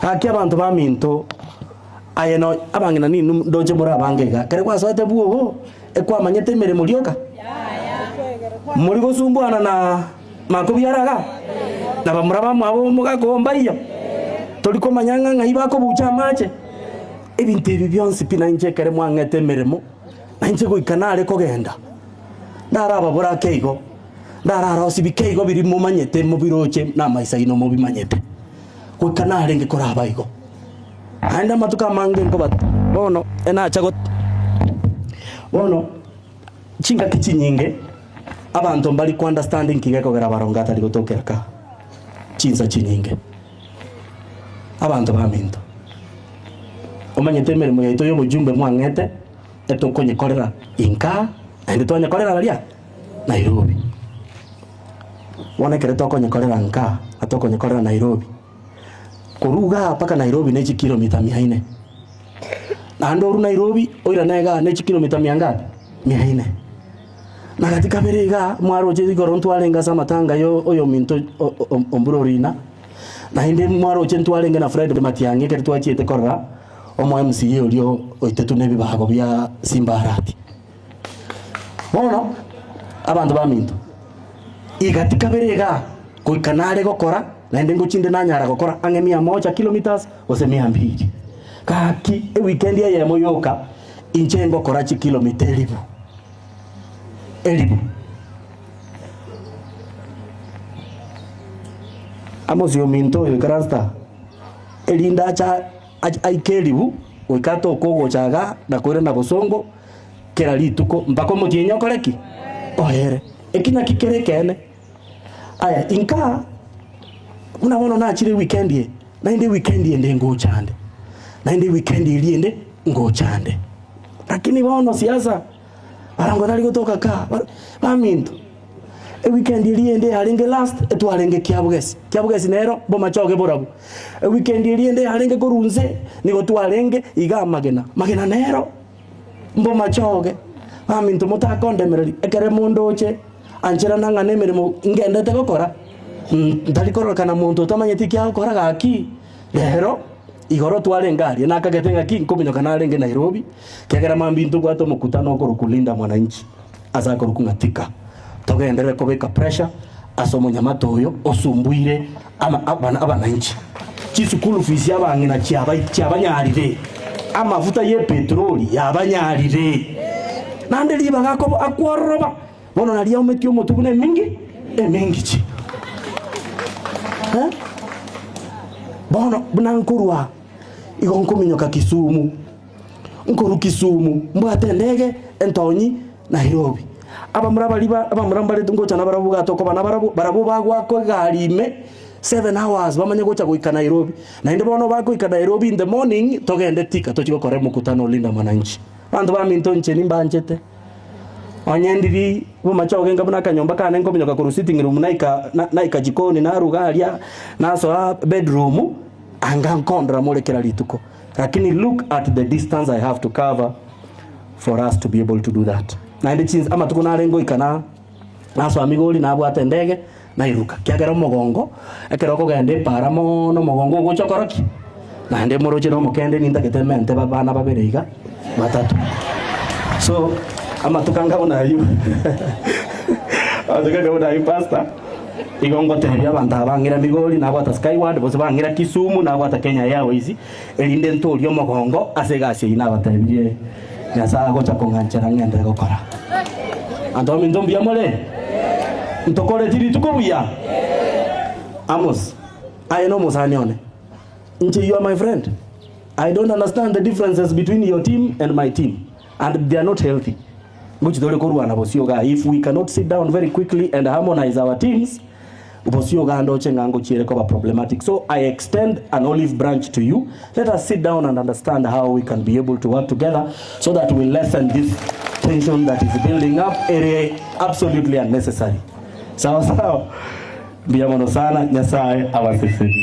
Haki abantu baminto ayeno abangina ni ndoje muri abangega kare kwasoete buo ekwa manyete mere mulioka muri gusumbuana na makubyaraga na bamuraba mwabo mugagomba iyo toliko manyanga ngaiba ko bucha mache ebintu ebi byonse pina nje kare mwangete meremo nanje guikanare kogenda ndaraba bura keigo ndarara osibikeigo biri mu manyete mu biroche na maisaino mu bimanyete guikanare ngikora baigo anda matuka mange ngo bat bono ena chagot bono chinga kichinyinge abantu mbali ku understanding kigeko gara baronga tali gutokera chinza chinyinge abantu baminto omanyete mere muyaito yo bujumbe mwangete etokonye kolera inka ende tonye kolera balia Nairobi wana kere tokonye kolera nka atokonye kolera Nairobi kuruga paka Nairobi nechi kilomita 400 na ndoru Nairobi oira nega nechi kilomita 400 na katika berega mwaro je goronto alenga samatanga yo oyo minto omburorina na inde mwaro je ntwalenga na Fred Matiange kere twachiete korra omo MCA olio oitetu nebi bahago bya Simbarati bono abantu baminto igatika berega kuikanare gokora na inde nguchinde nanyara gokora ange 100 kilometers ose 200 kaki e weekend ya moyoka inchengo korachi kilomita 1000 amos yo minto yo karasta elinda cha aikelibu wikato kogo chaga na kore na bosongo kera lituko mpako mutienya koreki ohere ekina kikerekene aya inka unaona na chile weekend ye na inde weekend ye ndengo chande na inde weekend iliende ngo chande lakini waono siasa Barango tali kutoka ka baminto e weekend iliende halenge last etwalenge kiabugesi nero boma choge borabu e weekend iliende halenge korunze niko twalenge iga magena nero mboma choge baminto mutakonde mereri ekere mundoche anchera nanga nemerimo ngendete gokora ndali korora kana muntu tamanyeti kya gokora gaki lero igoro twalengari na kagetenga kinkomyo kana lenge Nairobi kegera mambintu gwato mukutano ko kulinda mwananchi asa ko kungatika togendere kobeka pressure asomo nyamato oyo osumbuire ama abananchi chisukulu fisi abangina cyabanyarire amavuta ye petroli yabanyarire nande liba gako akworoba bono naliya umetyo mutubune mingi chi bono bunankurwa igonkominyoka Kisumu nkuru Kisumu mbate ndege entonyi Nairobi abamuramba letungo cyana baravuga toko bana barabu bagwa ko garime 7 hours bamanye gocha guika Nairobi na inde bono baguika Nairobi in the morning togende tika tochiko kore mukutano linda mwananchi bantu baminto ncheni mbanjete onyendiri bumacha ogenga buna kanyomba kana nkominyoka ku sitting room naika jikoni na rugaria naso bedroom anga nkondra molekera lituko lakini look at the distance I have to cover for us to be able to do that na ndi chinzi ama tukuna rengo ikana naso amigoli na abwate ndege na iruka kyagera mugongo ekero ko gende para mono mugongo gochokoroki na ndi moroche no mukende ninda ketemente babana baberiga matatu so ama tukanga unayo atukanga unayo pasta igongo teria abantu abangira migoli na abata Skyward bose bangira Kisumu na abata Kenya Airways elinde ntorio mugongo asegase ina batabye nyasa gocha konganchera ngende gokora andomi ndombi amole ntokole tiri tukobuya Amos I know Mosanione nje you are my friend I don't understand the differences between your team and my team and they are not healthy which dole korwana bosioga if we cannot sit down very quickly and harmonize our teams bosioga ndo chengango chire ko problematic so I extend an olive branch to you let us sit down and understand how we can be able to work together so that we lessen this tension that is building up area absolutely unnecessary sawa biamono sana nyasaye awasisi